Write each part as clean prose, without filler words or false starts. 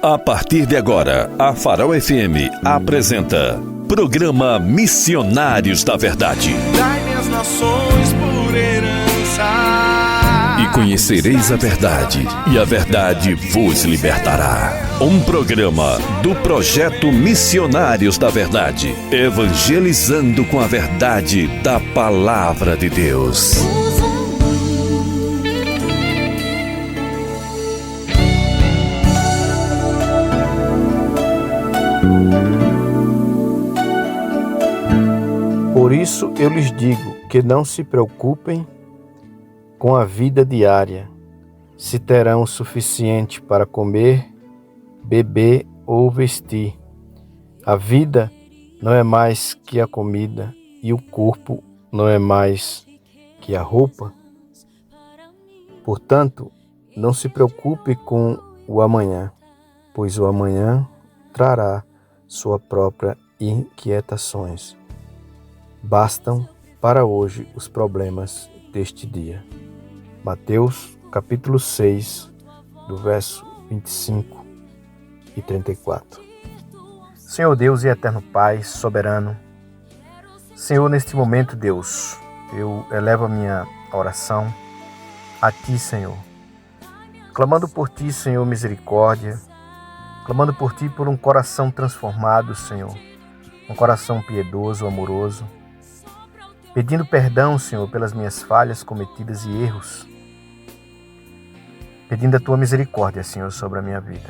A partir de agora, a Farol FM apresenta Programa Missionários da Verdade. Dai-me as nações por herança. E conhecereis a verdade, e a verdade vos libertará. Um programa do Projeto Missionários da Verdade, evangelizando com a verdade da Palavra de Deus. Por isso eu lhes digo que não se preocupem com a vida diária, se terão o suficiente para comer, beber ou vestir. A vida não é mais que a comida e o corpo não é mais que a roupa. Portanto, não se preocupe com o amanhã, pois o amanhã trará sua própria inquietações. Bastam para hoje os problemas deste dia. Mateus, capítulo 6, do verso 25 e 34. Senhor Deus e eterno Pai, soberano, Senhor, neste momento, Deus, eu elevo a minha oração a Ti, Senhor, clamando por Ti, Senhor, misericórdia, clamando por Ti por um coração transformado, Senhor, um coração piedoso, amoroso, pedindo perdão, Senhor, pelas minhas falhas cometidas e erros, pedindo a Tua misericórdia, Senhor, sobre a minha vida.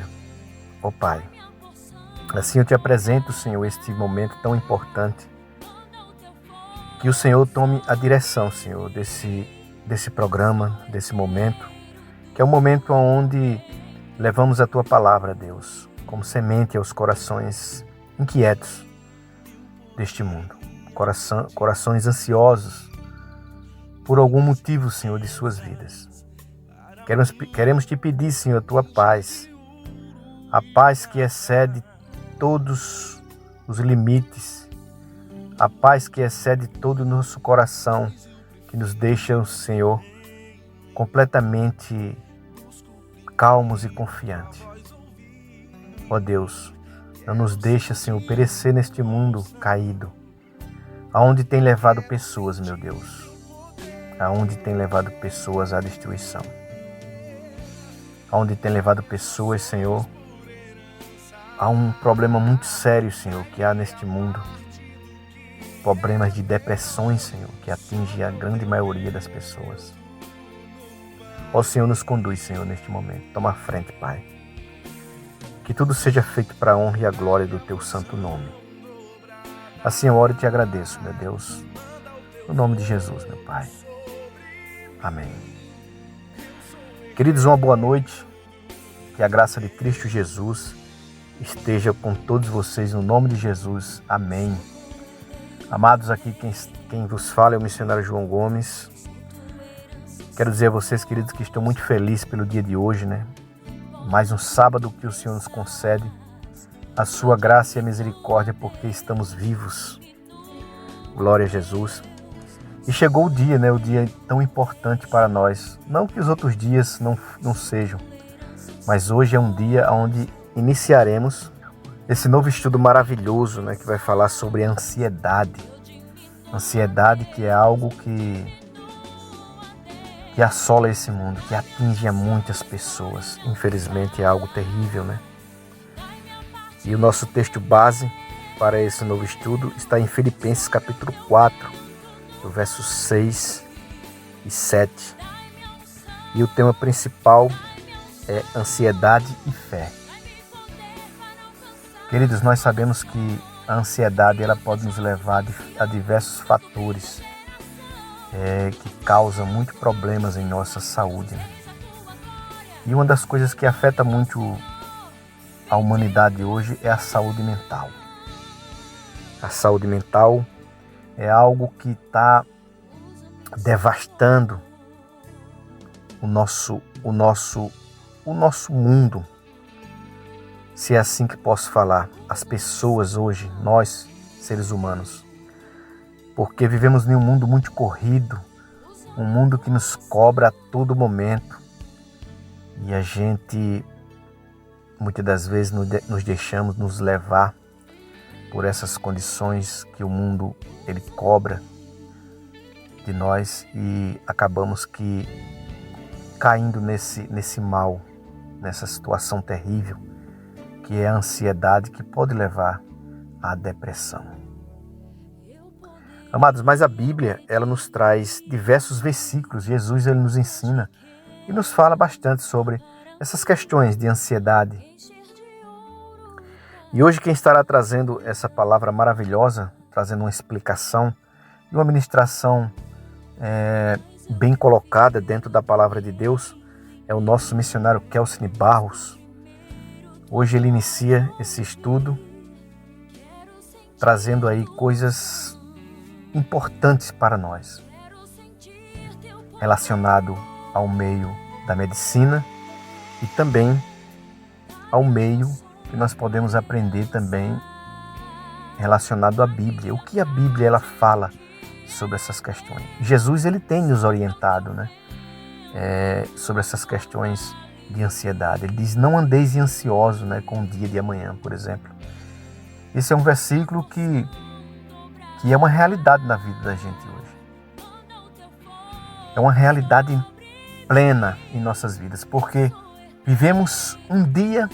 Ó Pai, assim eu Te apresento, Senhor, este momento tão importante, que o Senhor tome a direção, Senhor, desse programa, desse momento, que é um momento onde levamos a Tua palavra, Deus, como semente aos corações inquietos deste mundo. Corações ansiosos por algum motivo, Senhor, de suas vidas. Queremos Te pedir, Senhor, a Tua paz, a paz que excede todos os limites, a paz que excede todo o nosso coração, que nos deixa, Senhor, completamente calmos e confiantes. Ó Deus, não nos deixa, Senhor, perecer neste mundo caído, aonde tem levado pessoas, meu Deus, aonde tem levado pessoas à destruição, aonde tem levado pessoas, Senhor, a um problema muito sério, Senhor, que há neste mundo, problemas de depressões, Senhor, que atinge a grande maioria das pessoas. Ó Senhor, nos conduz, Senhor, neste momento, toma a frente, Pai, que tudo seja feito para a honra e a glória do Teu santo nome. Assim eu oro e Te agradeço, meu Deus, no nome de Jesus, meu Pai. Amém. Queridos, uma boa noite. Que a graça de Cristo Jesus esteja com todos vocês no nome de Jesus. Amém. Amados, aqui quem vos fala é o missionário João Gomes. Quero dizer a vocês, queridos, que estou muito feliz pelo dia de hoje, né? Mais um sábado que o Senhor nos concede. A sua graça e a misericórdia, porque estamos vivos. Glória a Jesus. E chegou o dia, né? O dia tão importante para nós. Não que os outros dias não sejam, mas hoje é um dia onde iniciaremos esse novo estudo maravilhoso, né? Que vai falar sobre a ansiedade. Ansiedade, que é algo que assola esse mundo, que atinge a muitas pessoas. Infelizmente é algo terrível, né? E o nosso texto base para esse novo estudo está em Filipenses capítulo 4, do verso 6 e 7. E o tema principal é ansiedade e fé. Queridos, nós sabemos que a ansiedade ela pode nos levar a diversos fatores que causam muitos problemas em nossa saúde. E uma das coisas que afeta muito a humanidade hoje é a saúde mental. A saúde mental é algo que está devastando o nosso mundo, se é assim que posso falar, as pessoas hoje, nós, seres humanos, porque vivemos em um mundo muito corrido, um mundo que nos cobra a todo momento, e a gente muitas das vezes nos deixamos nos levar por essas condições que o mundo ele cobra de nós e acabamos que caindo nesse mal, nessa situação terrível que é a ansiedade, que pode levar à depressão. Amados, mas a Bíblia ela nos traz diversos versículos. Jesus ele nos ensina e nos fala bastante sobre essas questões de ansiedade. E hoje quem estará trazendo essa palavra maravilhosa, trazendo uma explicação e uma ministração bem colocada dentro da palavra de Deus, é o nosso missionário Kelcine Barros. Hoje ele inicia esse estudo trazendo aí coisas importantes para nós, relacionado ao meio da medicina e também ao meio que nós podemos aprender também relacionado à Bíblia. O que a Bíblia ela fala sobre essas questões? Jesus ele tem nos orientado, sobre essas questões de ansiedade. Ele diz: não andeis ansiosos, com o dia de amanhã, por exemplo. Esse é um versículo que é uma realidade na vida da gente hoje. É uma realidade plena em nossas vidas, porque vivemos um dia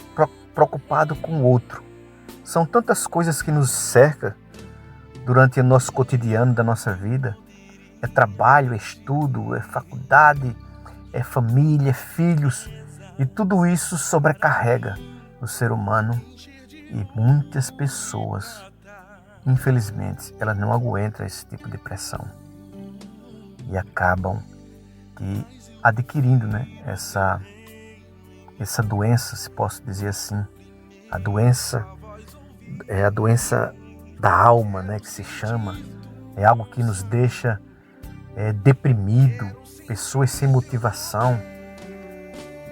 preocupado com o outro. São tantas coisas que nos cercam durante o nosso cotidiano da nossa vida. É trabalho, é estudo, é faculdade, é família, é filhos. E tudo isso sobrecarrega o ser humano. E muitas pessoas, infelizmente, elas não aguentam esse tipo de pressão. E acabam adquirindo essa doença, se posso dizer assim. A doença é a doença da alma, que se chama. É algo que nos deixa deprimido, pessoas sem motivação,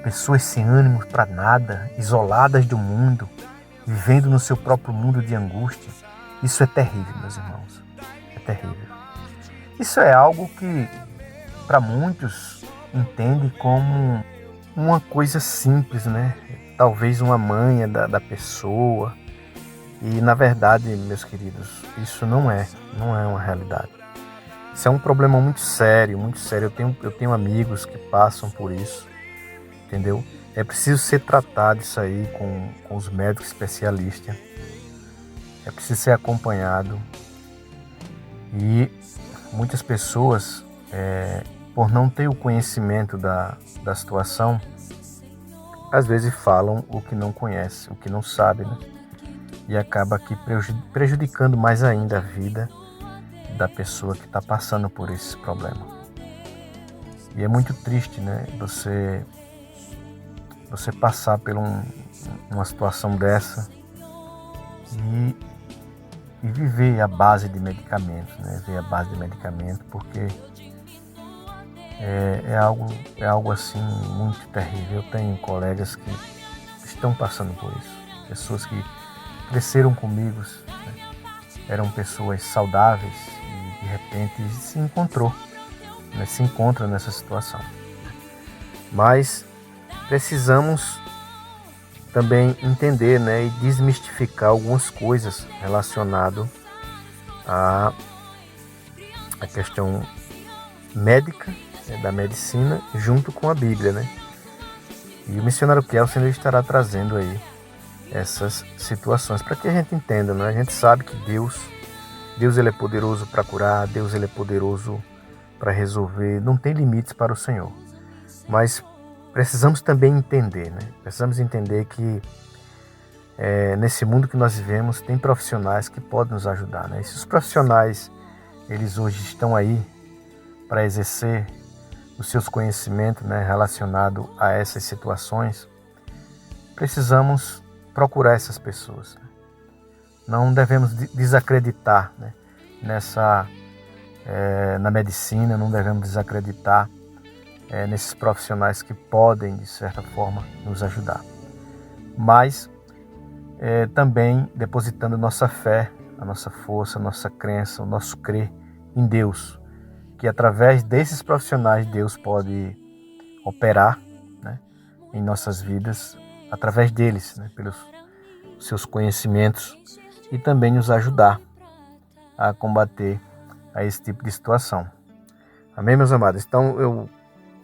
pessoas sem ânimo para nada, isoladas do mundo, vivendo no seu próprio mundo de angústia. Isso é terrível, meus irmãos. É terrível. Isso é algo que, para muitos, entende como uma coisa simples, Talvez uma manha da pessoa. E, na verdade, meus queridos, isso não é uma realidade. Isso é um problema muito sério, muito sério. Eu tenho amigos que passam por isso, entendeu? É preciso ser tratado isso aí com os médicos especialistas. É preciso ser acompanhado. E muitas pessoas, por não ter o conhecimento da situação, às vezes falam o que não conhece, o que não sabe, E acaba aqui prejudicando mais ainda a vida da pessoa que está passando por esse problema. E é muito triste, Você passar por uma situação dessa e viver à base de medicamentos, Ver a base de medicamentos, porque é algo assim muito terrível. Eu tenho colegas que estão passando por isso, pessoas que cresceram comigo, eram pessoas saudáveis e de repente se encontra nessa situação. Mas precisamos também entender, e desmistificar algumas coisas relacionadas à questão médica, da medicina, junto com a Bíblia, E o missionário Kelcine estará trazendo aí essas situações para que a gente entenda, A gente sabe que Deus ele é poderoso para curar, Deus ele é poderoso para resolver, não tem limites para o Senhor. Mas precisamos também entender, Precisamos entender que nesse mundo que nós vivemos tem profissionais que podem nos ajudar, E se os profissionais eles hoje estão aí para exercer os seus conhecimentos, relacionados a essas situações, precisamos procurar essas pessoas. Não devemos desacreditar, na medicina, não devemos desacreditar nesses profissionais que podem, de certa forma, nos ajudar. Mas também depositando nossa fé, a nossa força, a nossa crença, o nosso crer em Deus, que através desses profissionais Deus pode operar, em nossas vidas através deles, né, pelos seus conhecimentos, e também nos ajudar a combater a esse tipo de situação. Amém, meus amados? Então eu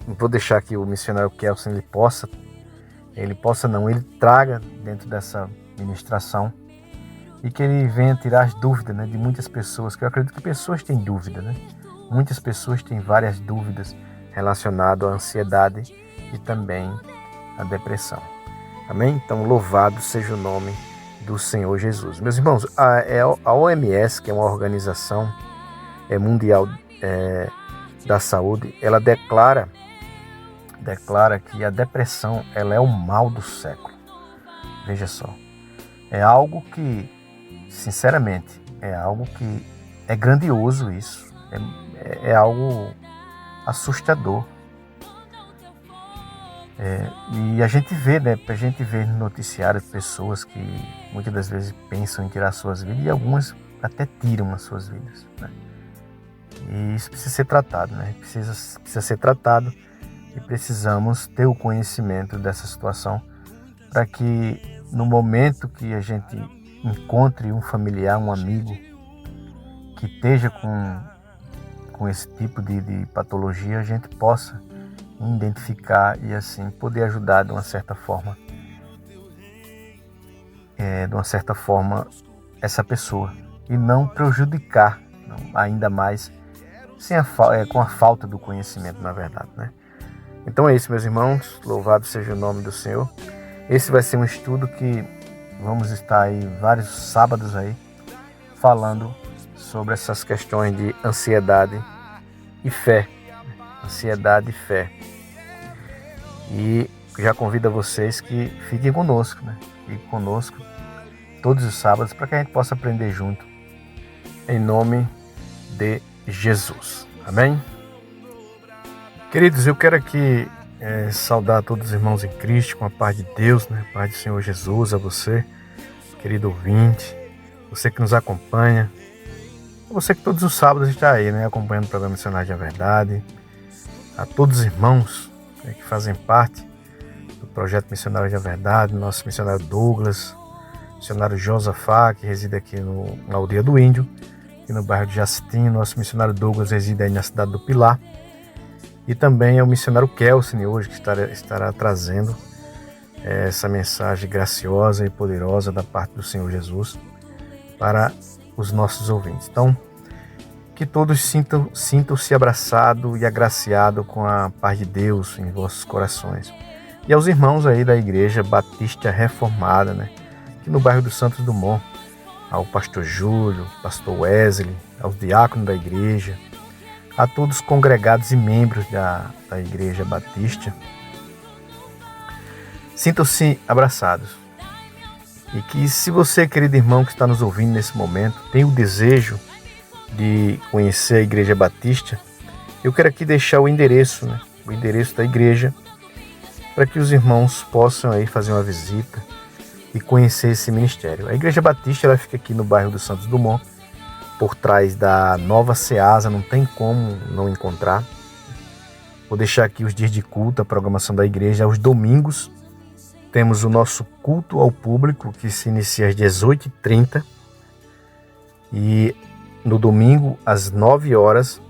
vou deixar que o missionário Kelson ele traga dentro dessa ministração e que ele venha tirar as dúvidas, né, de muitas pessoas, que eu acredito que pessoas têm dúvida, né? Muitas pessoas têm várias dúvidas relacionadas à ansiedade e também à depressão. Amém? Então louvado seja o nome do Senhor Jesus. Meus irmãos, a OMS, que é uma organização mundial da saúde, ela declara que a depressão ela é o mal do século. Veja só, é algo que, sinceramente, é algo que é grandioso isso, é algo assustador. E a gente vê no noticiário pessoas que muitas das vezes pensam em tirar suas vidas e algumas até tiram as suas vidas, né? E isso precisa ser tratado, né? Precisa ser tratado e precisamos ter o conhecimento dessa situação para que no momento que a gente encontre um familiar, um amigo que esteja com esse tipo de patologia, a gente possa identificar e assim poder ajudar de uma certa forma essa pessoa e não prejudicar ainda mais com a falta do conhecimento, na verdade, né? Então é isso, meus irmãos, louvado seja o nome do Senhor. Esse vai ser um estudo que vamos estar aí vários sábados aí falando sobre essas questões de ansiedade e fé. Ansiedade e fé. E já convido a vocês que fiquem conosco, né? Fiquem conosco todos os sábados para que a gente possa aprender junto. Em nome de Jesus. Amém? Queridos, eu quero aqui saudar todos os irmãos em Cristo com a paz de Deus, né? A paz do Senhor Jesus a você, querido ouvinte, você que nos acompanha, você que todos os sábados está aí, né? Acompanhando o programa Missionários da Verdade, a todos os irmãos que fazem parte do projeto Missionários da Verdade, nosso missionário Douglas, missionário Josafá, que reside aqui na aldeia do Índio, aqui no bairro de Jacitim. Nosso missionário Douglas reside aí na cidade do Pilar. E também é o missionário Kelson hoje que estará trazendo essa mensagem graciosa e poderosa da parte do Senhor Jesus para os nossos ouvintes. Então, que todos sintam-se abraçados e agraciados com a paz de Deus em vossos corações. E aos irmãos aí da Igreja Batista Reformada, né? Aqui no bairro do Santos Dumont, ao pastor Júlio, pastor Wesley, aos diáconos da igreja, a todos os congregados e membros da Igreja Batista. Sintam-se abraçados. E que se você, querido irmão que está nos ouvindo nesse momento, tem o desejo de conhecer a Igreja Batista, eu quero aqui deixar o endereço, né? O endereço da igreja, para que os irmãos possam aí fazer uma visita e conhecer esse ministério. A Igreja Batista ela fica aqui no bairro do Santos Dumont, por trás da Nova Ceasa, não tem como não encontrar. Vou deixar aqui os dias de culto, a programação da igreja. Aos domingos temos o nosso culto ao público, que se inicia às 18h30. E no domingo, às 9 horas,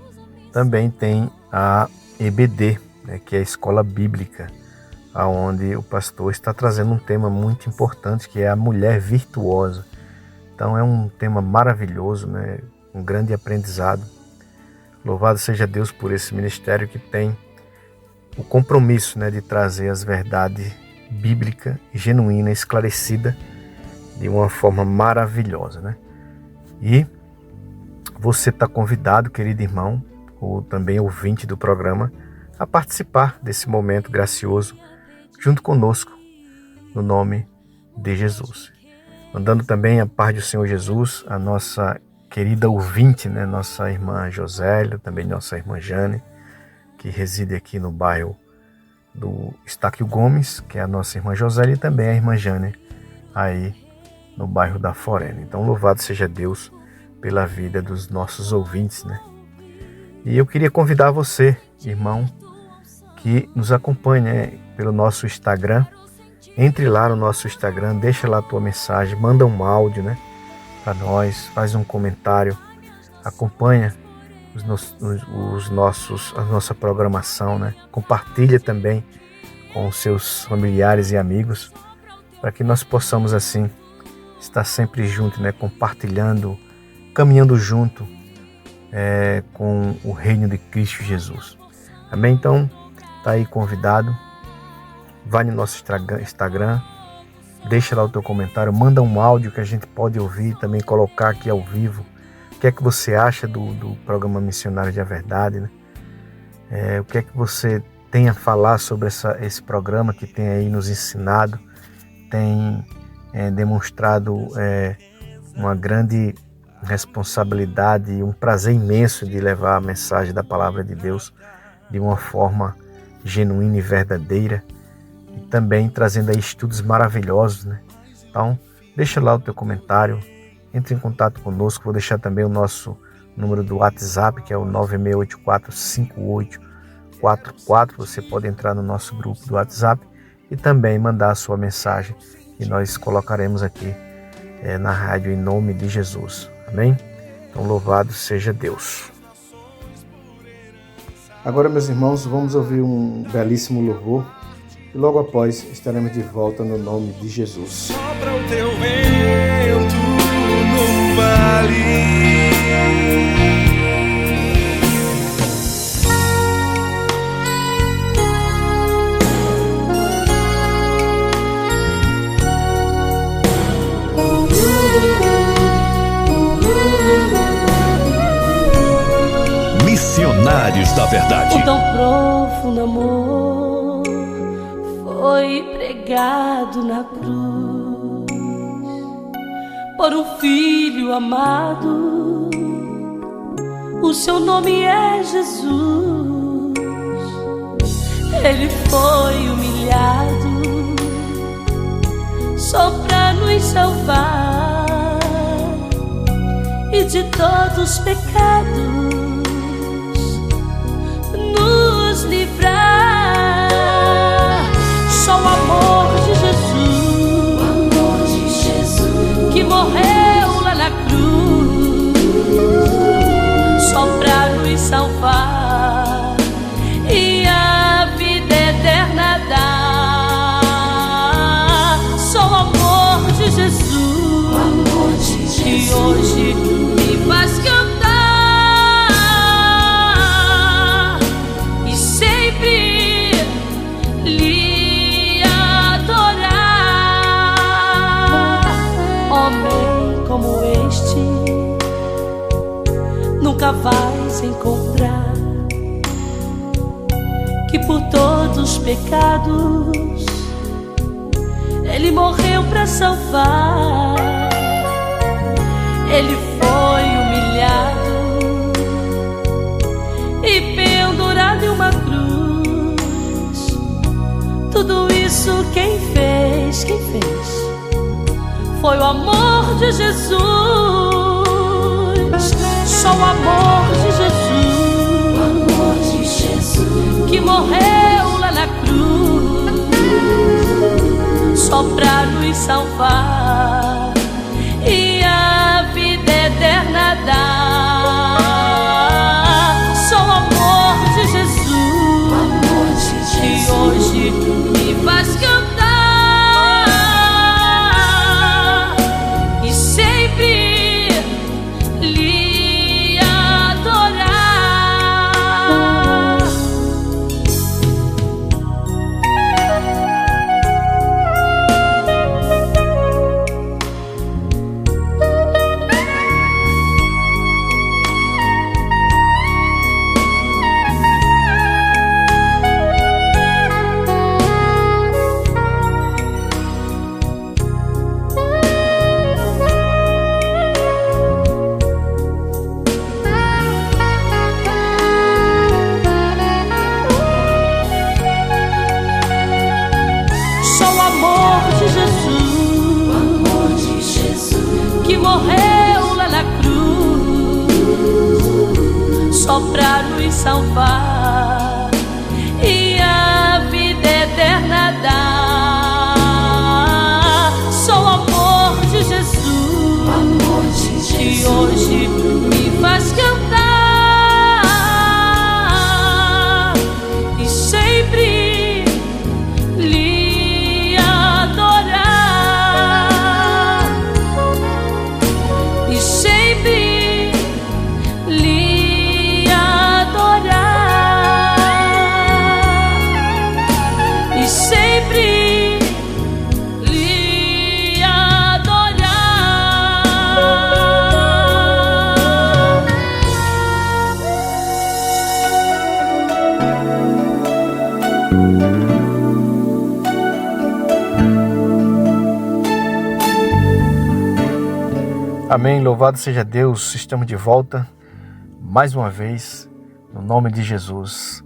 também tem a EBD, né, que é a Escola Bíblica, onde o pastor está trazendo um tema muito importante, que é a mulher virtuosa. Então é um tema maravilhoso, né? Um grande aprendizado. Louvado seja Deus por esse ministério que tem o compromisso, né, de trazer as verdades bíblicas, genuína, esclarecida de uma forma maravilhosa, né? E você está convidado, querido irmão, ou também ouvinte do programa, a participar desse momento gracioso junto conosco, no nome de Jesus. Mandando também a paz do Senhor Jesus, a nossa querida ouvinte, né, nossa irmã Josélia, também nossa irmã Jane, que reside aqui no bairro do Estáquio Gomes, que é a nossa irmã Josélia, e também a irmã Jane, aí no bairro da Forena. Então, louvado seja Deus pela vida dos nossos ouvintes, né? E eu queria convidar você, irmão, que nos acompanhe, né, pelo nosso Instagram, entre lá no nosso Instagram, deixa lá a tua mensagem, manda um áudio, né, para nós, faz um comentário, acompanha a nossa programação, né? Compartilha também com os seus familiares e amigos, para que nós possamos assim estar sempre juntos, né? Compartilhando, caminhando junto com o reino de Cristo Jesus. Amém? Então, tá aí convidado, vai no nosso Instagram, deixa lá o teu comentário, manda um áudio que a gente pode ouvir, também colocar aqui ao vivo. O que é que você acha do programa Missionários da Verdade, né? O que é que você tem a falar sobre esse programa que tem aí nos ensinado, tem demonstrado uma grande responsabilidade e um prazer imenso de levar a mensagem da Palavra de Deus de uma forma genuína e verdadeira, e também trazendo aí estudos maravilhosos, né? Então, deixa lá o teu comentário, entre em contato conosco. Vou deixar também o nosso número do WhatsApp, que é o 96845844. Você pode entrar no nosso grupo do WhatsApp e também mandar a sua mensagem, que nós colocaremos aqui na rádio em nome de Jesus. Amém? Então, louvado seja Deus. Agora, meus irmãos, vamos ouvir um belíssimo louvor e logo após estaremos de volta no nome de Jesus. Sopra o teu vento no vale. Missionários da Verdade. Um tão profundo amor foi pregado na cruz por um filho amado. O seu nome é Jesus. Ele foi humilhado só pra nos salvar e de todos os pecados nos livrar. Só o amor de Jesus, que morreu lá na cruz, só pra nos salvar e a vida eterna dar. Só o amor de Jesus, que hoje me faz cantar como este. Nunca vais encontrar, que por todos os pecados Ele morreu para salvar. Ele foi humilhado e pendurado em uma cruz. Tudo isso quem fez? Foi o amor de Jesus. Só o amor de Jesus, que morreu lá na cruz, só pra nos salvar e a vida eterna dar. Só o amor de Jesus, que hoje me faz cantar só pra nos salvar e a vida eterna dar. de Jesus, que hoje me faz cantar e sempre lhe adorar, e sempre lhe adorar, e sempre lhe adorar. Amém, louvado seja Deus, estamos de volta mais uma vez, no nome de Jesus.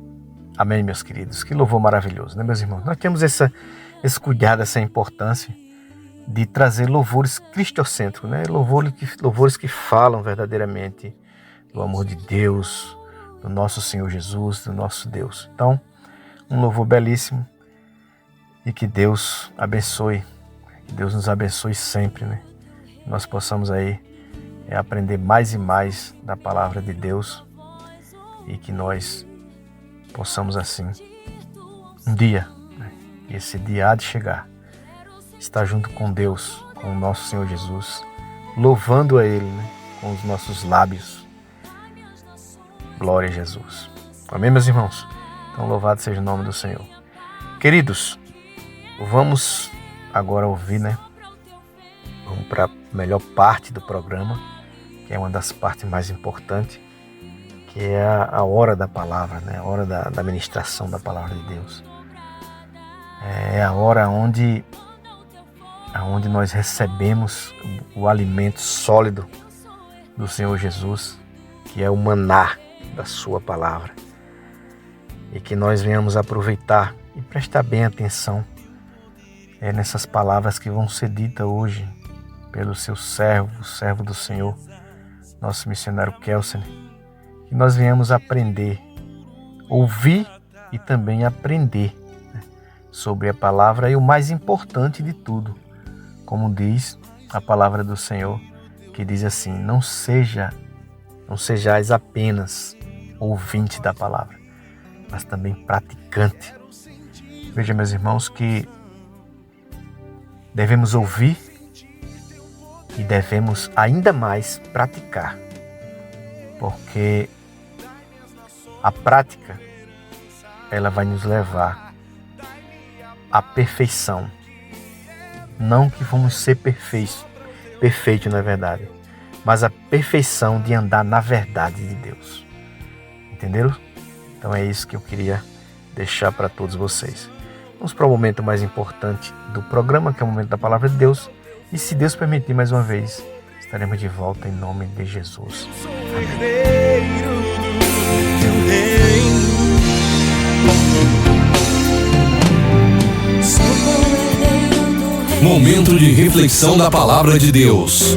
Amém, meus queridos, que louvor maravilhoso, né, meus irmãos? Nós temos esse cuidado, essa importância de trazer louvores cristocêntricos, né? Louvores que falam verdadeiramente do amor de Deus, do nosso Senhor Jesus, do nosso Deus. Então, um louvor belíssimo e que Deus abençoe, que Deus nos abençoe sempre, né? Nós possamos aí aprender mais e mais da palavra de Deus e que nós possamos assim um dia, né, esse dia há de chegar, estar junto com Deus, com o nosso Senhor Jesus, louvando a Ele, né, com os nossos lábios. Glória a Jesus. Amém, meus irmãos? Então louvado seja o nome do Senhor. Queridos, vamos agora ouvir, né? Vamos para a melhor parte do programa, que é uma das partes mais importantes, que é a hora da palavra, né? A hora da ministração da palavra de Deus. É a hora onde nós recebemos o alimento sólido do Senhor Jesus, que é o maná da sua palavra. E que nós venhamos aproveitar e prestar bem atenção nessas palavras que vão ser ditas hoje pelo seu servo, o servo do Senhor, nosso missionário Kelsen, que nós venhamos aprender, ouvir e também aprender, né, sobre a palavra e o mais importante de tudo, como diz a palavra do Senhor, que diz assim: não sejais apenas ouvinte da palavra, mas também praticante. Veja, meus irmãos, que devemos ouvir e devemos ainda mais praticar, porque a prática ela vai nos levar à perfeição. Não que vamos ser perfeitos na verdade, mas a perfeição de andar na verdade de Deus. Entenderam? Então é isso que eu queria deixar para todos vocês. Vamos para o momento mais importante do programa, que é o momento da palavra de Deus. E se Deus permitir, mais uma vez, estaremos de volta em nome de Jesus. Sou herdeiro do teu reino. Momento de reflexão da palavra de Deus.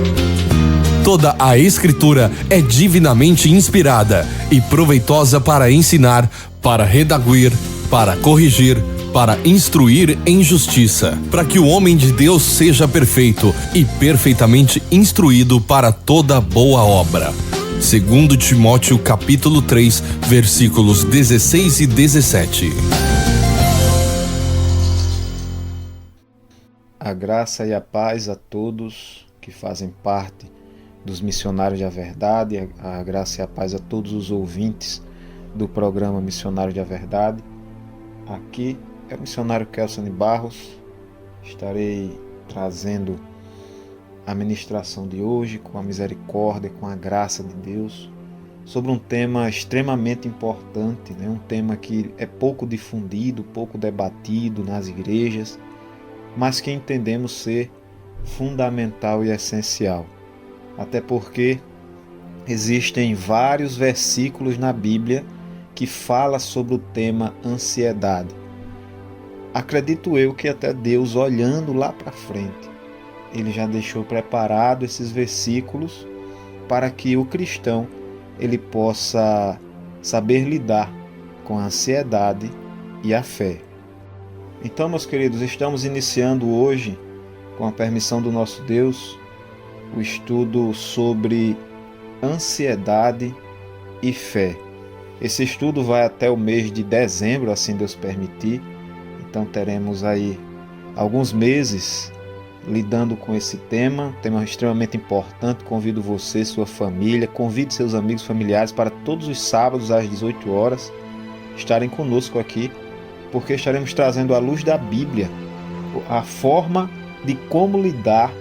Toda a Escritura é divinamente inspirada e proveitosa para ensinar, para redarguir, para corrigir, para instruir em justiça, para que o homem de Deus seja perfeito e perfeitamente instruído para toda boa obra. 2 Timóteo capítulo 3, versículos 16 e 17. A graça e a paz a todos que fazem parte dos Missionários da Verdade, a graça e a paz a todos os ouvintes do programa Missionário da Verdade. Aqui é o missionário Kelsen Barros. Estarei trazendo a ministração de hoje com a misericórdia, com a graça de Deus, sobre um tema extremamente importante, né? Um tema que é pouco difundido, pouco debatido nas igrejas, mas que entendemos ser fundamental e essencial. Até porque existem vários versículos na Bíblia que falam sobre o tema ansiedade. Acredito eu que até Deus, olhando lá para frente, Ele já deixou preparado esses versículos para que o cristão ele possa saber lidar com a ansiedade e a fé. Então, meus queridos, estamos iniciando hoje, com a permissão do nosso Deus, o estudo sobre ansiedade e fé. Esse estudo vai até o mês de dezembro, assim Deus permitir. Então teremos aí alguns meses lidando com esse tema extremamente importante. Convido você, sua família, convide seus amigos familiares para todos os sábados às 18 horas estarem conosco aqui, porque estaremos trazendo à luz da Bíblia a forma de como lidar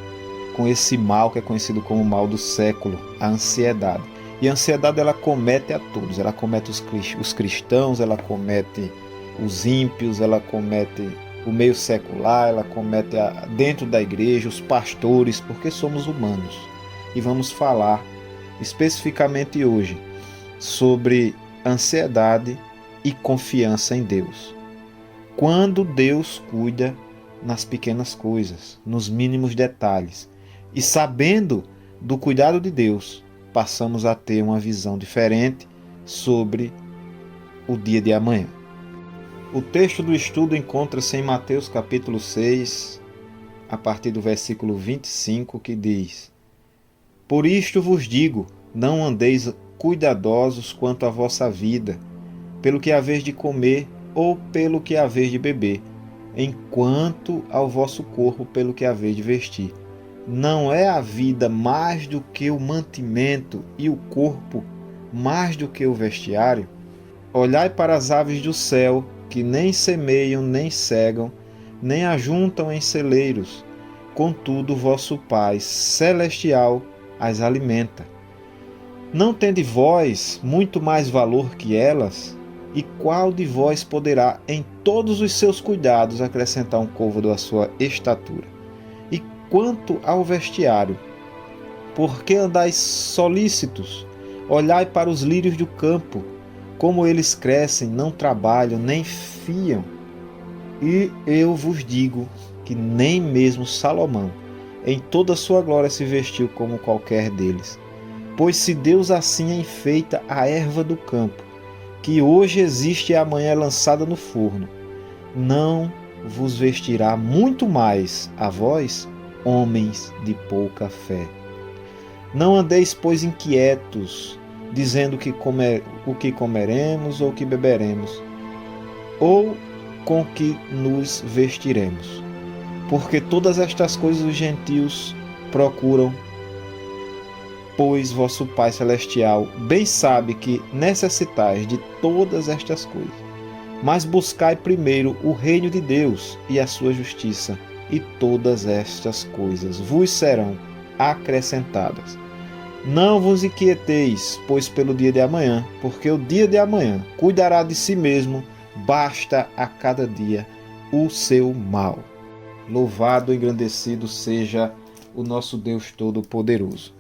com esse mal que é conhecido como o mal do século, a ansiedade. E a ansiedade, ela comete a todos, ela comete os cristãos, ela comete os ímpios, ela comete o meio secular, ela comete dentro da igreja, os pastores, porque somos humanos. E vamos falar especificamente hoje sobre ansiedade e confiança em Deus. Quando Deus cuida nas pequenas coisas, nos mínimos detalhes, e sabendo do cuidado de Deus, passamos a ter uma visão diferente sobre o dia de amanhã. O texto do estudo encontra-se em Mateus capítulo 6, a partir do versículo 25, que diz: Por isto vos digo, não andeis cuidadosos quanto à vossa vida, pelo que haveis de comer ou pelo que haveis de beber, enquanto ao vosso corpo pelo que haveis de vestir. Não é a vida mais do que o mantimento e o corpo mais do que o vestiário? Olhai para as aves do céu, que nem semeiam, nem cegam, nem ajuntam em celeiros, contudo vosso Pai celestial as alimenta. Não tende vós muito mais valor que elas? E qual de vós poderá, em todos os seus cuidados, acrescentar um côvado à sua estatura? E quanto ao vestiário, por que andais solícitos? Olhai para os lírios do campo, como eles crescem, não trabalham, nem fiam. E eu vos digo que nem mesmo Salomão, em toda a sua glória, se vestiu como qualquer deles. Pois se Deus assim enfeita a erva do campo, que hoje existe e amanhã é lançada no forno, não vos vestirá muito mais a vós, homens de pouca fé. Não andeis, pois, inquietos, dizendo o que comeremos ou o que beberemos, ou com que nos vestiremos. Porque todas estas coisas os gentios procuram, pois vosso Pai Celestial bem sabe que necessitais de todas estas coisas. Mas buscai primeiro o reino de Deus e a sua justiça, e todas estas coisas vos serão acrescentadas. Não vos inquieteis, pois, pelo dia de amanhã, porque o dia de amanhã cuidará de si mesmo, basta a cada dia o seu mal. Louvado e engrandecido seja o nosso Deus Todo-Poderoso.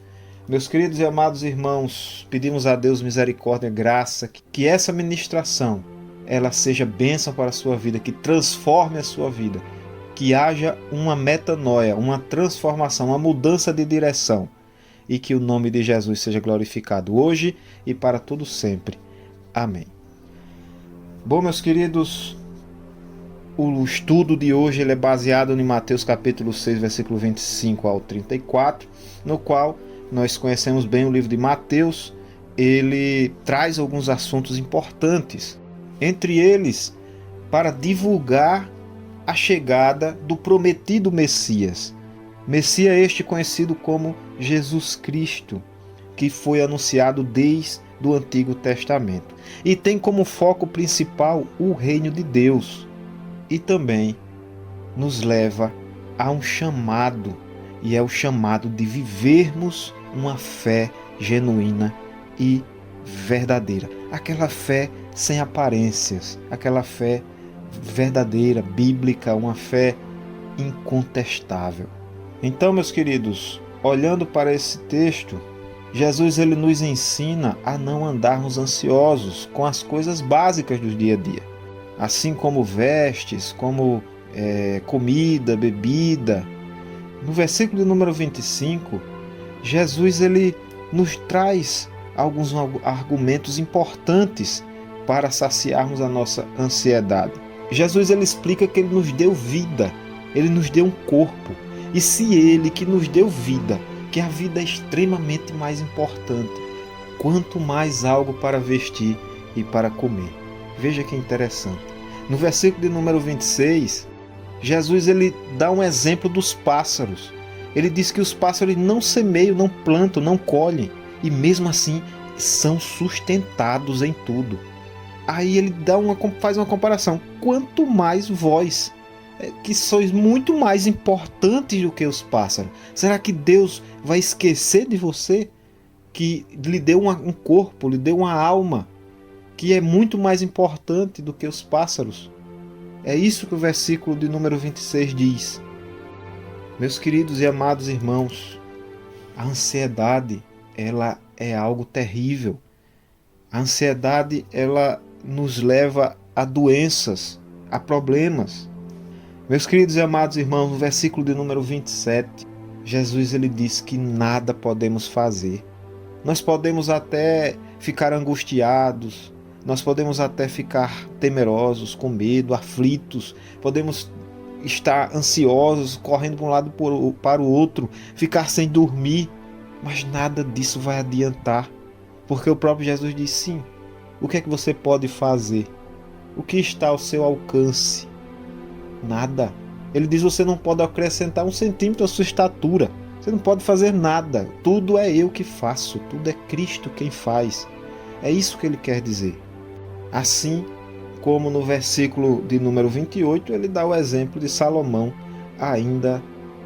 Meus queridos e amados irmãos, pedimos a Deus misericórdia e graça, que essa ministração ela seja bênção para a sua vida, que transforme a sua vida, que haja uma metanoia, uma transformação, uma mudança de direção, e que o nome de Jesus seja glorificado hoje e para todo sempre. Amém. Bom, meus queridos, o estudo de hoje ele é baseado em Mateus capítulo 6, versículo 25 ao 34, no qual nós conhecemos bem o livro de Mateus. Ele traz alguns assuntos importantes, entre eles, para divulgar a chegada do prometido Messias. Messias este conhecido como Jesus Cristo, que foi anunciado desde o Antigo Testamento. E tem como foco principal o reino de Deus. E também nos leva a um chamado, e é o chamado de vivermos uma fé genuína e verdadeira. Aquela fé sem aparências, aquela fé verdadeira, bíblica, uma fé incontestável. Então, meus queridos, olhando para esse texto, Jesus ele nos ensina a não andarmos ansiosos com as coisas básicas do dia a dia, assim como vestes, como comida, bebida. No versículo número 25, Jesus ele nos traz alguns argumentos importantes para saciarmos a nossa ansiedade. Jesus ele explica que ele nos deu vida, ele nos deu um corpo. E se ele que nos deu vida, porque a vida é extremamente mais importante, quanto mais algo para vestir e para comer. Veja que interessante. No versículo de número 26, Jesus ele dá um exemplo dos pássaros. Ele diz que os pássaros não semeiam, não plantam, não colhem, e mesmo assim são sustentados em tudo. Aí ele faz uma comparação. Quanto mais vós, que sois muito mais importantes do que os pássaros. Será que Deus vai esquecer de você? Que lhe deu um corpo, lhe deu uma alma, que é muito mais importante do que os pássaros. É isso que o versículo de número 26 diz. Meus queridos e amados irmãos, a ansiedade, ela é algo terrível. A ansiedade, ela nos leva a doenças, a problemas. Meus queridos e amados irmãos, no versículo de número 27, Jesus ele diz que nada podemos fazer. Nós podemos até ficar angustiados, nós podemos até ficar temerosos, com medo, aflitos, podemos estar ansiosos, correndo de um lado para o outro, ficar sem dormir, mas nada disso vai adiantar, porque o próprio Jesus diz sim. O que é que você pode fazer? O que está ao seu alcance? Nada. Ele diz: você não pode acrescentar 1 centímetro à sua estatura. Você não pode fazer nada. Tudo é eu que faço. Tudo é Cristo quem faz. É isso que ele quer dizer. Assim como no versículo de número 28, ele dá o exemplo de Salomão, ainda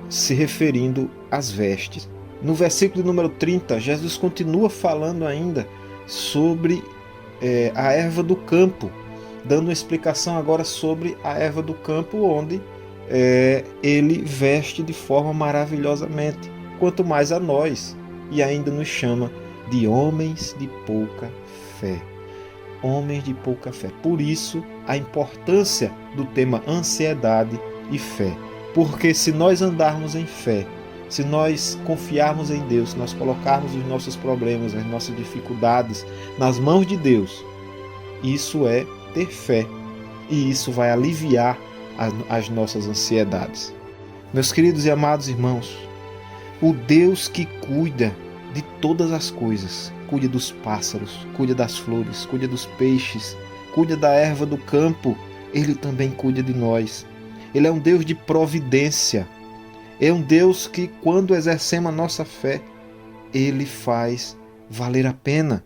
se referindo às vestes. No versículo de número 30, Jesus continua falando ainda sobre a erva do campo, dando uma explicação agora sobre a erva do campo, onde ele veste de forma maravilhosamente, quanto mais a nós, e ainda nos chama de homens de pouca fé. Homens de pouca fé. Por isso, a importância do tema ansiedade e fé. Porque se nós andarmos em fé, se nós confiarmos em Deus, se nós colocarmos os nossos problemas, as nossas dificuldades nas mãos de Deus, isso é ter fé. E isso vai aliviar as nossas ansiedades. Meus queridos e amados irmãos, o Deus que cuida de todas as coisas, cuida dos pássaros, cuida das flores, cuida dos peixes, cuida da erva do campo, Ele também cuida de nós. Ele é um Deus de providência. É um Deus que, quando exercemos a nossa fé, Ele faz valer a pena.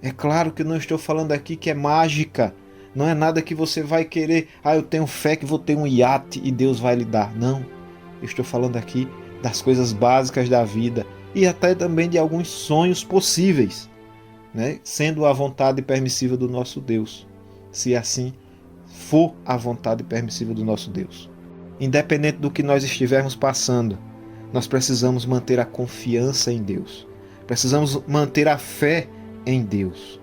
É claro que eu não estou falando aqui que é mágica. Não é nada que você vai querer, eu tenho fé que vou ter um iate e Deus vai lhe dar. Não. Eu estou falando aqui das coisas básicas da vida e até também de alguns sonhos possíveis, né? Sendo a vontade permissiva do nosso Deus. Se assim for a vontade permissiva do nosso Deus. Independente do que nós estivermos passando, nós precisamos manter a confiança em Deus. Precisamos manter a fé em Deus.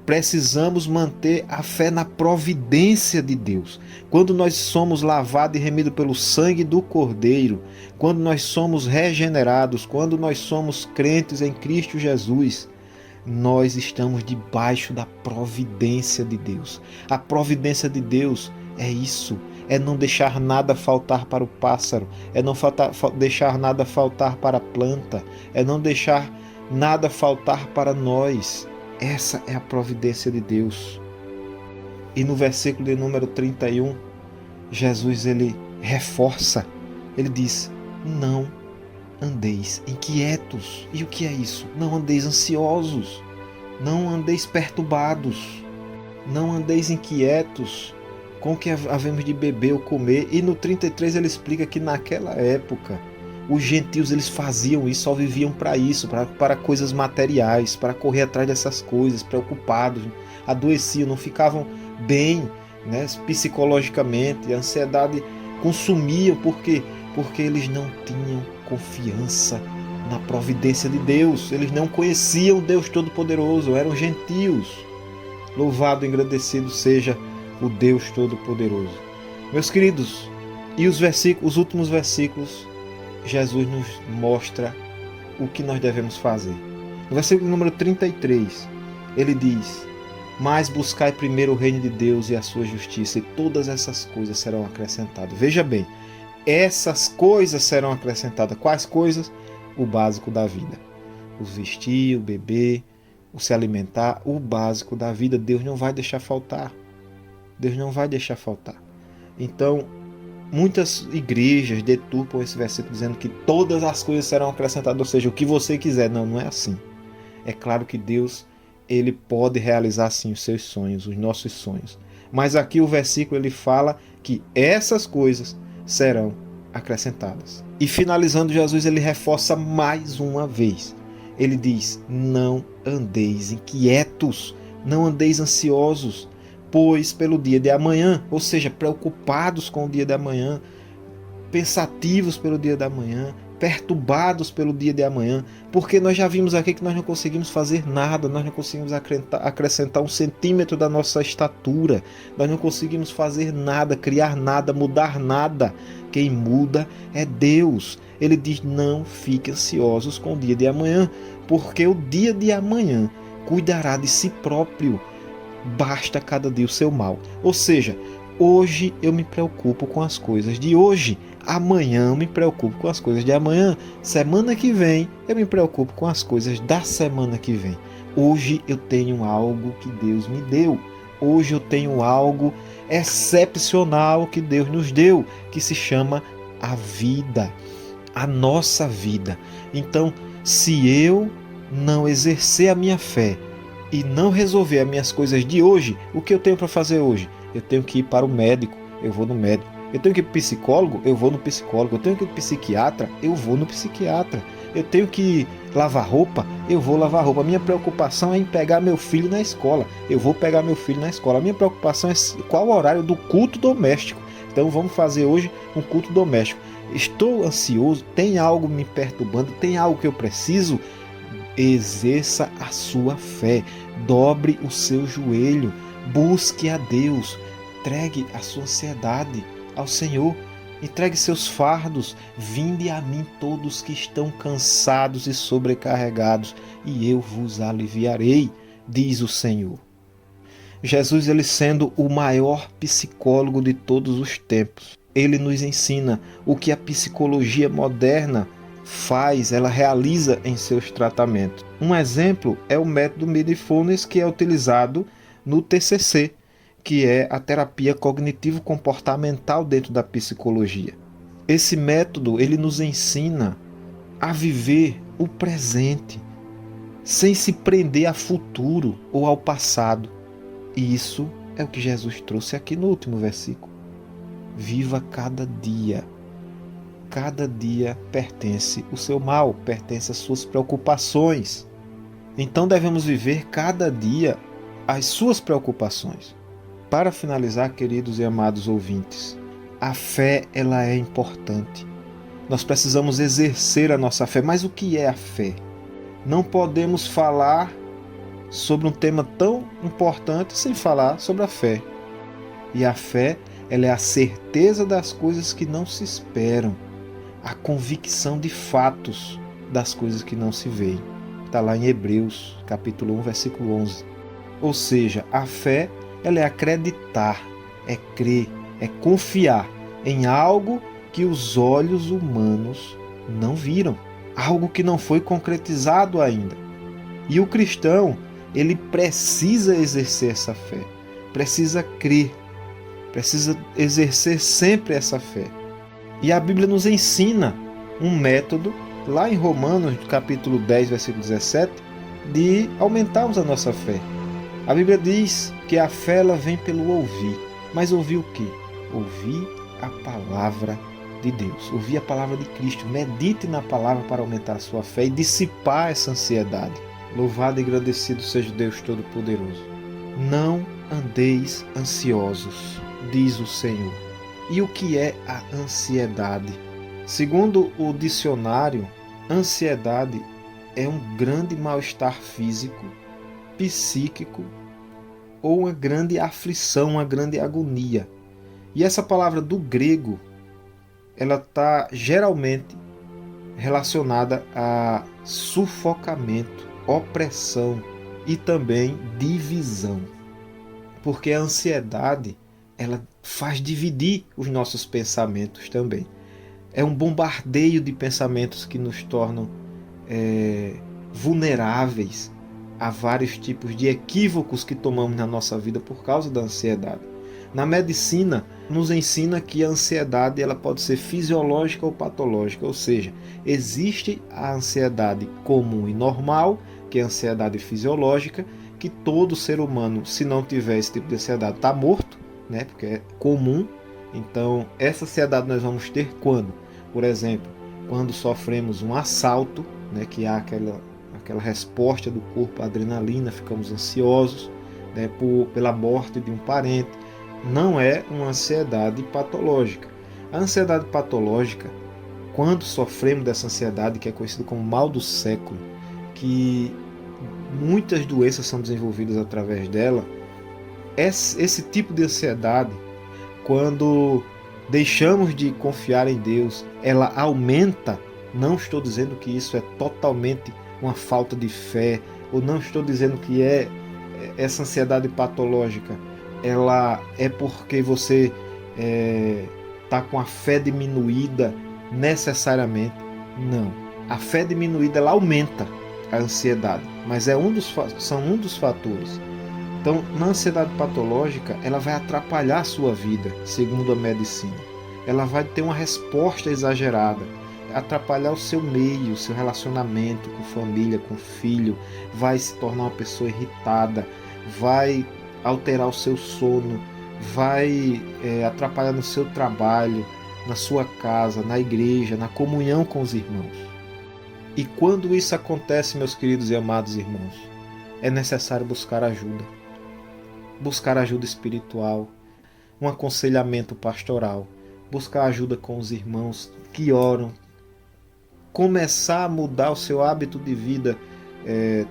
Precisamos manter a fé na providência de Deus. Quando nós somos lavados e remidos pelo sangue do Cordeiro, quando nós somos regenerados, quando nós somos crentes em Cristo Jesus, nós estamos debaixo da providência de Deus. A providência de Deus é isso, é não deixar nada faltar para o pássaro, é não deixar nada faltar para a planta, é não deixar nada faltar para nós. Essa é a providência de Deus. E no versículo de número 31, Jesus ele reforça, ele diz: não andeis inquietos. E o que é isso? Não andeis ansiosos, não andeis perturbados, não andeis inquietos com o que havemos de beber ou comer. E no 33 ele explica que naquela época os gentios eles faziam isso, só viviam para isso, para coisas materiais, para correr atrás dessas coisas, preocupados, adoeciam, não ficavam bem, né, psicologicamente. A ansiedade consumia, por quê? Porque eles não tinham confiança na providência de Deus, eles não conheciam Deus Todo-Poderoso, eram gentios. Louvado e engrandecido seja o Deus Todo-Poderoso. Meus queridos, e os últimos versículos, Jesus nos mostra o que nós devemos fazer. No versículo número 33, ele diz: mas buscai primeiro o reino de Deus e a sua justiça, e todas essas coisas serão acrescentadas. Veja bem, essas coisas serão acrescentadas. Quais coisas? o básico da vida. O vestir, o beber, o se alimentar, o básico da vida, Deus não vai deixar faltar. Deus não vai deixar faltar. Então, muitas igrejas deturpam esse versículo dizendo que todas as coisas serão acrescentadas, ou seja, o que você quiser. Não, não é assim. É claro que Deus, ele pode realizar sim os seus sonhos, os nossos sonhos. Mas aqui o versículo ele fala que essas coisas serão acrescentadas. E finalizando, Jesus ele reforça mais uma vez. Ele diz: não andeis inquietos, não andeis ansiosos, pois pelo dia de amanhã, ou seja, preocupados com o dia de amanhã, pensativos pelo dia de amanhã, perturbados pelo dia de amanhã, porque nós já vimos aqui que nós não conseguimos fazer nada, nós não conseguimos acrescentar 1 centímetro da nossa estatura, nós não conseguimos fazer nada, criar nada, mudar nada. Quem muda é Deus. Ele diz: não fiquem ansiosos com o dia de amanhã, porque o dia de amanhã cuidará de si próprio. Basta cada dia o seu mal. Ou seja, hoje eu me preocupo com as coisas de hoje, amanhã eu me preocupo com as coisas de amanhã, semana que vem eu me preocupo com as coisas da semana que vem. Hoje eu tenho algo que Deus me deu. Hoje eu tenho algo excepcional que Deus nos deu, que se chama a vida, a nossa vida. Então, se eu não exercer a minha fé e não resolver as minhas coisas de hoje, o que eu tenho para fazer hoje? Eu tenho que ir para o médico, eu vou no médico. Eu tenho que ir para o psicólogo, eu vou no psicólogo. Eu tenho que ir para o psiquiatra, eu vou no psiquiatra. Eu tenho que lavar roupa, eu vou lavar roupa. A minha preocupação é em pegar meu filho na escola, eu vou pegar meu filho na escola. A minha preocupação é qual o horário do culto doméstico. Então vamos fazer hoje um culto doméstico. Estou ansioso, tem algo me perturbando, tem algo que eu preciso? Exerça a sua fé, dobre o seu joelho, busque a Deus, entregue a sua ansiedade ao Senhor, entregue seus fardos. Vinde a mim todos que estão cansados e sobrecarregados, e eu vos aliviarei, diz o Senhor. Jesus, ele sendo o maior psicólogo de todos os tempos, ele nos ensina o que a psicologia moderna faz, ela realiza em seus tratamentos. Um exemplo é o método Mindfulness, que é utilizado no TCC, que é a terapia cognitivo-comportamental dentro da psicologia. Esse método, ele nos ensina a viver o presente, sem se prender a futuro ou ao passado. E isso é o que Jesus trouxe aqui no último versículo. Viva cada dia. Cada dia pertence o seu mal, pertence às suas preocupações. Então devemos viver cada dia as suas preocupações. Para finalizar, queridos e amados ouvintes, a fé ela é importante. Nós precisamos exercer a nossa fé. Mas o que é a fé? Não podemos falar sobre um tema tão importante sem falar sobre a fé. E a fé, ela é a certeza das coisas que não se esperam, a convicção de fatos das coisas que não se veem. Está lá em Hebreus, capítulo 1, versículo 11. Ou seja, a fé, ela é acreditar, é crer, é confiar em algo que os olhos humanos não viram, algo que não foi concretizado ainda. E o cristão, ele precisa exercer essa fé, precisa crer, precisa exercer sempre essa fé. E a Bíblia nos ensina um método, lá em Romanos, capítulo 10, versículo 17, de aumentarmos a nossa fé. A Bíblia diz que a fé ela vem pelo ouvir. Mas ouvir o quê? Ouvir a palavra de Deus, ouvir a palavra de Cristo. Medite na palavra para aumentar a sua fé e dissipar essa ansiedade. Louvado e agradecido seja Deus Todo-Poderoso. Não andeis ansiosos, diz o Senhor. E o que é a ansiedade? Segundo o dicionário, ansiedade é um grande mal-estar físico, psíquico ou uma grande aflição, uma grande agonia. E essa palavra do grego, ela está geralmente relacionada a sufocamento, opressão e também divisão. Porque a ansiedade, ela faz dividir os nossos pensamentos também. É um bombardeio de pensamentos que nos tornam vulneráveis a vários tipos de equívocos que tomamos na nossa vida por causa da ansiedade. Na medicina, nos ensina que a ansiedade ela pode ser fisiológica ou patológica, ou seja, existe a ansiedade comum e normal, que é a ansiedade fisiológica, que todo ser humano, se não tiver esse tipo de ansiedade, está morto, né? Porque é comum. Então, essa ansiedade nós vamos ter quando? Por exemplo, quando sofremos um assalto, né? Que há aquela resposta do corpo à adrenalina, ficamos ansiosos, né? Pela morte de um parente. Não é uma ansiedade patológica. A ansiedade patológica, quando sofremos dessa ansiedade, que é conhecida como mal do século, que muitas doenças são desenvolvidas através dela, esse tipo de ansiedade, quando deixamos de confiar em Deus, ela aumenta. Não estou dizendo que isso é totalmente uma falta de fé, ou não estou dizendo que essa ansiedade patológica ela é porque você está com a fé diminuída necessariamente. Não. A fé diminuída ela aumenta a ansiedade, mas são um dos fatores. Então, na ansiedade patológica, ela vai atrapalhar a sua vida, segundo a medicina. Ela vai ter uma resposta exagerada, atrapalhar o seu meio, o seu relacionamento com família, com filho, vai se tornar uma pessoa irritada, vai alterar o seu sono, vai atrapalhar no seu trabalho, na sua casa, na igreja, na comunhão com os irmãos. E quando isso acontece, meus queridos e amados irmãos, é necessário buscar ajuda. Buscar ajuda espiritual, um aconselhamento pastoral, buscar ajuda com os irmãos que oram, começar a mudar o seu hábito de vida,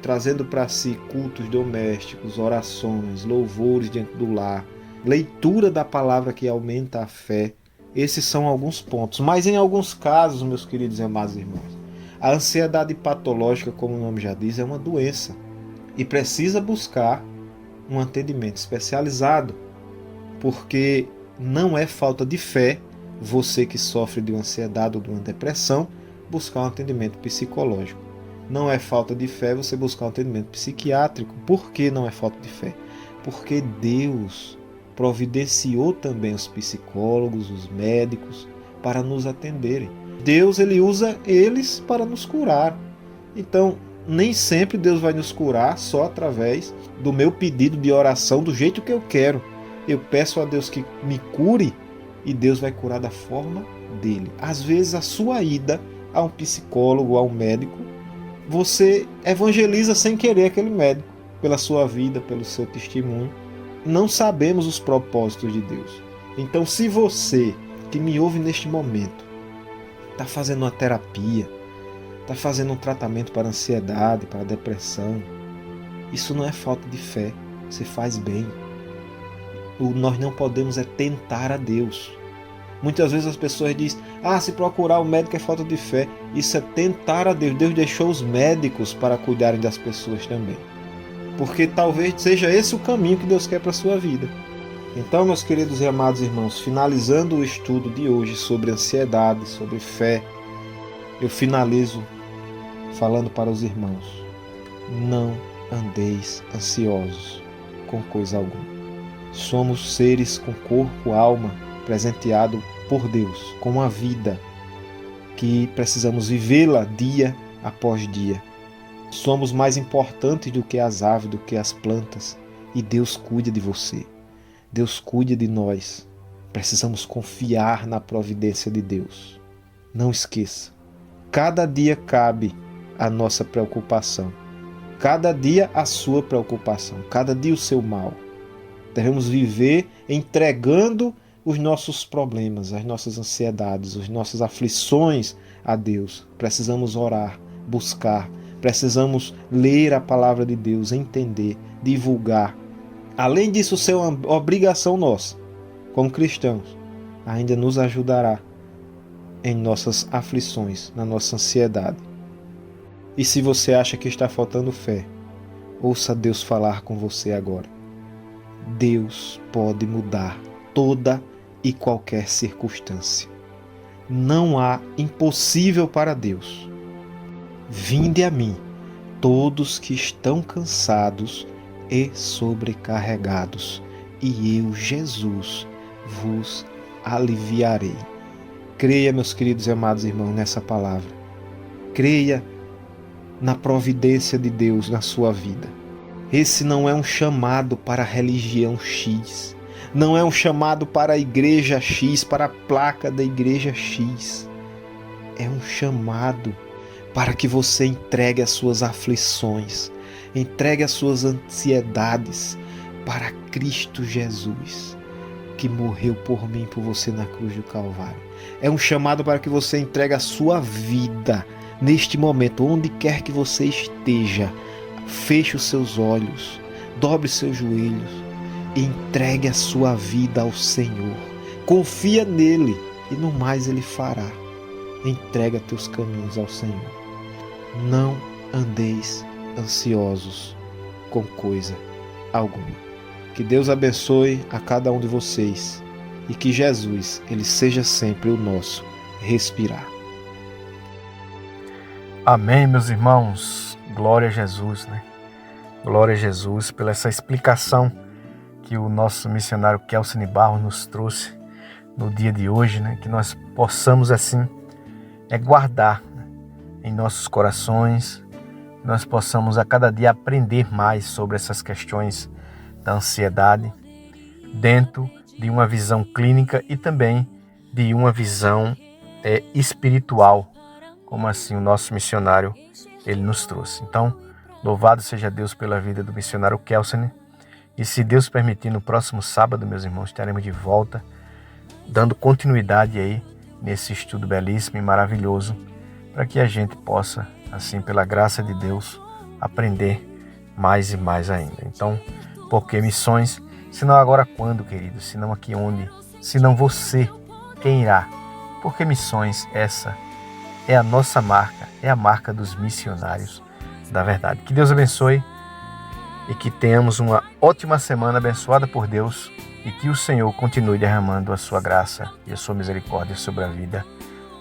trazendo para si cultos domésticos, orações, louvores diante do lar, leitura da palavra que aumenta a fé. Esses são alguns pontos. Mas em alguns casos, meus queridos e amados irmãos, a ansiedade patológica, como o nome já diz, é uma doença e precisa buscar um atendimento especializado, porque não é falta de fé você que sofre de uma ansiedade ou de uma depressão buscar um atendimento psicológico. Não é falta de fé você buscar um atendimento psiquiátrico. Por que não é falta de fé? Porque Deus providenciou também os psicólogos, os médicos, para nos atenderem. Deus ele usa eles para nos curar. Então, nem sempre Deus vai nos curar só através do meu pedido de oração do jeito que eu quero. Eu peço a Deus que me cure e Deus vai curar da forma dele. Às vezes a sua ida a um psicólogo, a um médico, você evangeliza sem querer aquele médico, pela sua vida, pelo seu testemunho. Não sabemos os propósitos de Deus. Então, se você que me ouve neste momento está fazendo uma terapia, está fazendo um tratamento para ansiedade, para depressão, isso não é falta de fé, você faz bem. Nós não podemos tentar a Deus. Muitas vezes as pessoas dizem, se procurar o médico é falta de fé. Isso é tentar a Deus. Deus deixou os médicos para cuidarem das pessoas também. Porque talvez seja esse o caminho que Deus quer para a sua vida. Então, meus queridos e amados irmãos, finalizando o estudo de hoje sobre ansiedade, sobre fé, eu finalizo falando para os irmãos: não andeis ansiosos com coisa alguma. Somos seres com corpo, alma, presenteado por Deus, com uma vida que precisamos vivê-la dia após dia. Somos mais importantes do que as aves, do que as plantas, e Deus cuida de você. Deus cuida de nós. Precisamos confiar na providência de Deus. Não esqueça, cada dia cabe a nossa preocupação, cada dia a sua preocupação, cada dia o seu mal. Devemos viver entregando os nossos problemas, as nossas ansiedades, as nossas aflições a Deus. Precisamos orar, buscar, precisamos ler a palavra de Deus, entender, divulgar. Além disso ser uma obrigação nossa, como cristãos, ainda nos ajudará em nossas aflições, na nossa ansiedade. E se você acha que está faltando fé, ouça Deus falar com você agora. Deus pode mudar toda e qualquer circunstância. Não há impossível para Deus. Vinde a mim, todos que estão cansados e sobrecarregados, e eu, Jesus, vos aliviarei. Creia, meus queridos e amados irmãos, nessa palavra. Creia na providência de Deus na sua vida. Esse não é um chamado para a religião X. Não é um chamado para a igreja X, para a placa da igreja X. É um chamado para que você entregue as suas aflições, entregue as suas ansiedades para Cristo Jesus, que morreu por mim e por você na cruz do Calvário. É um chamado para que você entregue a sua vida neste momento, onde quer que você esteja. Feche os seus olhos, dobre seus joelhos e entregue a sua vida ao Senhor. Confia nele e no mais ele fará. Entrega teus caminhos ao Senhor. Não andeis ansiosos com coisa alguma. Que Deus abençoe a cada um de vocês e que Jesus, ele seja sempre o nosso respirar. Amém, meus irmãos. Glória a Jesus, né? Glória a Jesus pela essa explicação que o nosso missionário Kelsen Barros nos trouxe no dia de hoje, né? Que nós possamos assim guardar, né, em nossos corações, que nós possamos a cada dia aprender mais sobre essas questões da ansiedade dentro de uma visão clínica e também de uma visão espiritual, como assim o nosso missionário ele nos trouxe. Então, louvado seja Deus pela vida do missionário Kelsen. E se Deus permitir, no próximo sábado, meus irmãos, estaremos de volta, dando continuidade aí nesse estudo belíssimo e maravilhoso, para que a gente possa, assim, pela graça de Deus, aprender mais e mais ainda. Então, porque missões, senão agora quando, querido? Senão aqui onde? Senão você, quem irá? Porque missões, essa é a nossa marca, é a marca dos missionários da verdade. Que Deus abençoe e que tenhamos uma ótima semana abençoada por Deus e que o Senhor continue derramando a sua graça e a sua misericórdia sobre a vida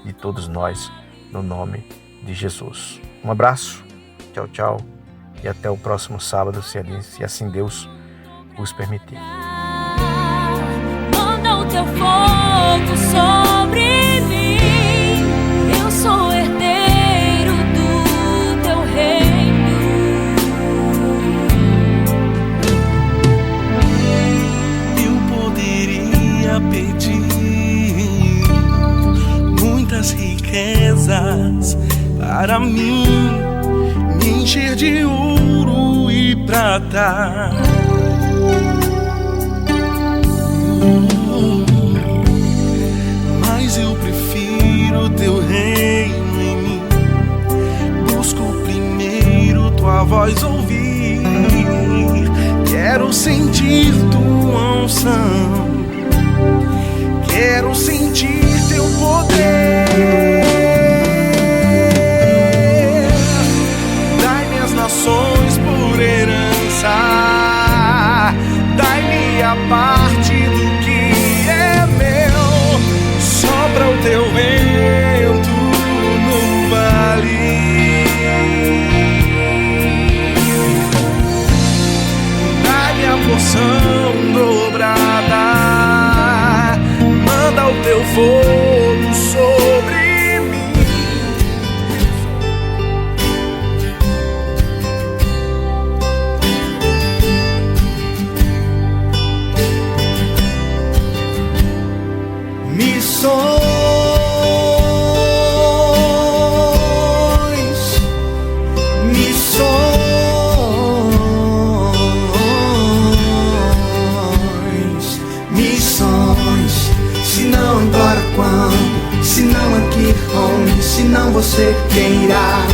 de todos nós, no nome de Jesus. Um abraço, tchau, tchau, e até o próximo sábado, se assim Deus os permitir. Manda o teu fogo sobre mim, eu sou herdeiro do teu reino. Eu poderia pedir muitas riquezas para mim, me encher de ouro e prata. Mas eu prefiro teu reino em mim. Busco primeiro tua voz ouvir. Quero sentir tua unção. Quero sentir teu poder. Dai-me as nações por herança. Dai-me a parte do que é meu. Sopra o teu vento no vale. Dai-me a porção dobrada. Manda o teu fogo sobre mim. Missões, missões, missões. Se não agora, quando? Se não aqui, onde? Se não você, quem irá?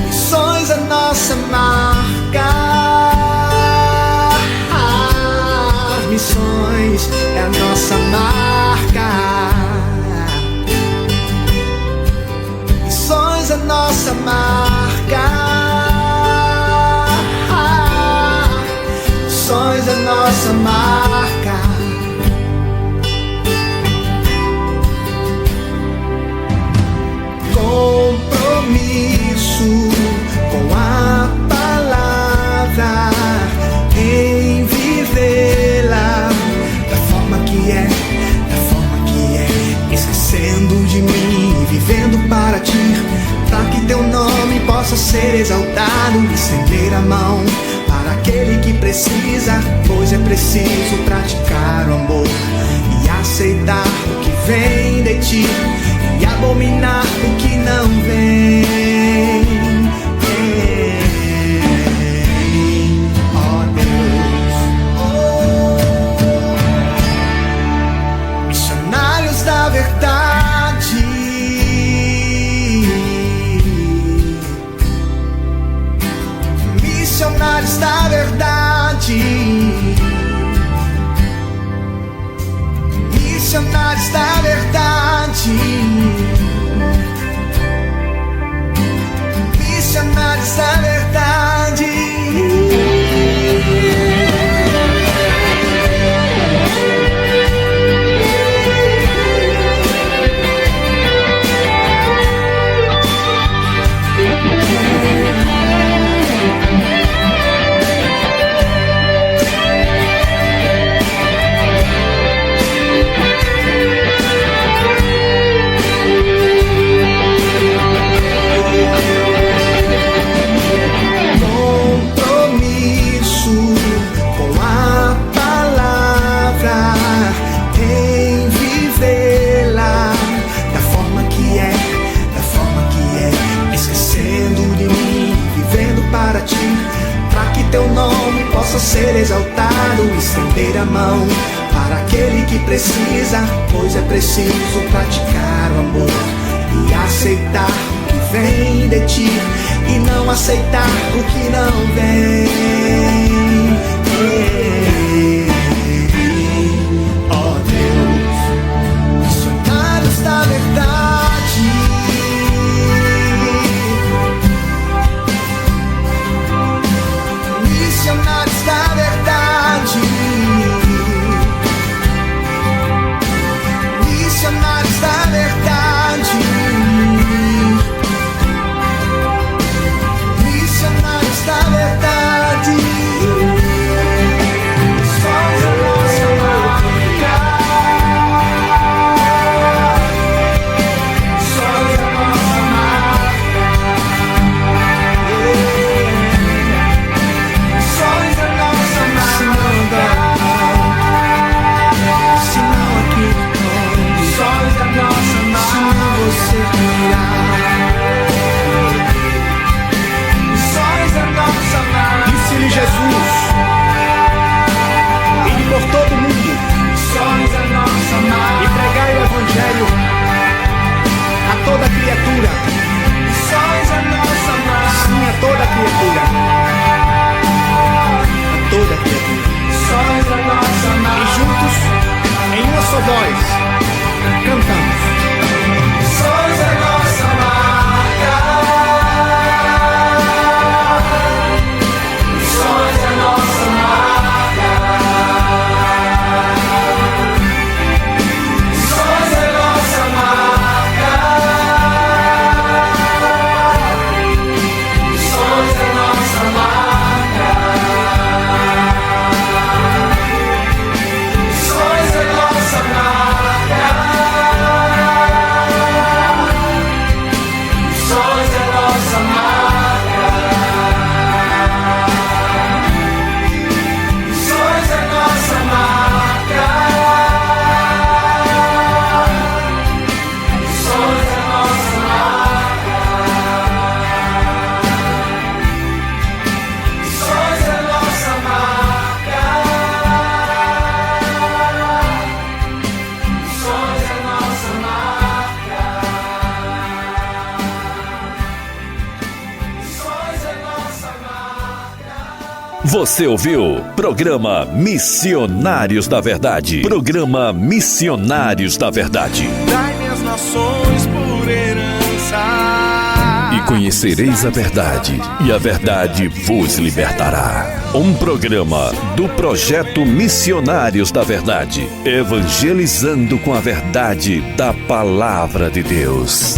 Missões é nossa marca. Missões é a nossa marca. Missões é a nossa marca. Missões é a nossa marca. vivendo para ti, para que teu nome possa ser exaltado. Estender a mão para aquele que precisa, pois é preciso praticar o amor e aceitar o que vem de ti e abominar o que não vem. Ó Deus, missionários da verdade, missionários da verdade, missionários da verdade, missionários da verdade. Teu nome possa ser exaltado, estender a mão para aquele que precisa, pois é preciso praticar o amor e aceitar o que vem de ti e não aceitar o que não vem. Ó Deus, missionários da verdade, missionários da verdade, missionários da verdade, missionários da verdade. Sois a nossa marca, sois a nossa marca. Sois a nossa marca, se não aqui, sois a nossa marca, se não você virá. Sois a nossa marca. Disse-lhe Jesus: ide por todo o mundo, sois a nossa marca, e pregai o evangelho a toda criatura. Sois a nossa marca, sim, a toda criatura. Toda criatura. Sois a nossa marca. E juntos, em uma só voz, cantamos. Sois a nossa marca. Sois a nossa marca. Sois a nossa marca. Sois a nossa marca. Sois a nossa marca. Sois a nossa marca. Sois a nossa marca. Sois a nossa marca. Sois a nossa marca. Sois a nossa marca. Sois a nossa marca. Você ouviu? Programa Missionários da Verdade. Programa Missionários da Verdade. Dai-me as nações por herança. E conhecereis a verdade, e a verdade vos libertará. Um programa do Projeto Missionários da Verdade, evangelizando com a verdade da Palavra de Deus.